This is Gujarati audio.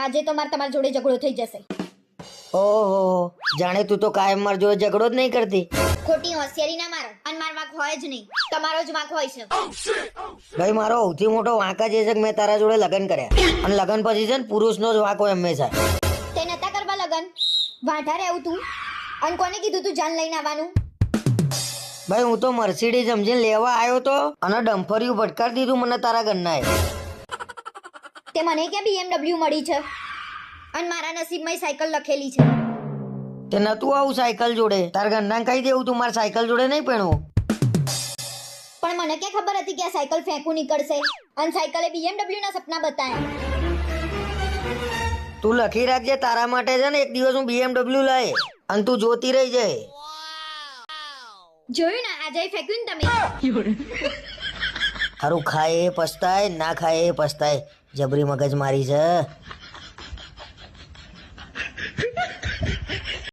આજે તો મારે તમારી જોડે ઝઘડો થઈ જશે. ઓહો, જાણે તું તો કાયમ માર જોડે ઝઘડો જ નહીં કરતી. ખોટી હોશિયારી ના મારો, અને માર વાંક હોય જ નહીં, તમારો જ વાંક હોય છે. ભાઈ મારો સૌથી મોટો વાંક જ એ છે કે મેં તારા જોડે લગ્ન કર્યા, અને લગ્ન પછી છે ને પુરુષનો જ વાંક હોય હંમેશા. તે નતા કરવા લગન, વાંઢા રહેવું તું. અને કોને કીધું તું જાન લઈને આવવાનું? ભાઈ હું તો મર્સિડીઝ સમજીને લેવા આવ્યો તો, અને ડમ્ફરિયું ભટકારી દીધું મને તારા ઘરનાએ. તે મને ક્યાં BMW મળી છે, અને મારા નસીબમાં સાયકલ લખેલી છે. તે નતું આવું સાયકલ જોડે, તારા ઘરના કહી દેવું તું મારા સાયકલ જોડે નહીં પહેણવું. પણ મને ક્યાં ખબર હતી કે આ સાયકલ ફેંકું નીકળશે, અને સાયકલે BMW ના સપના બતાયા. તું લખી રાખજે, તારા માટે છે ને એક દિવસ હું BMW લાય, અને તું જોતી રહી જાય. જોયું ને, આજે ફેંક્યું ને તમે. હારું ખાય એ પસ્તાય, ના ખાય એ પસ્તાય. જબરી મગજ મારી છે.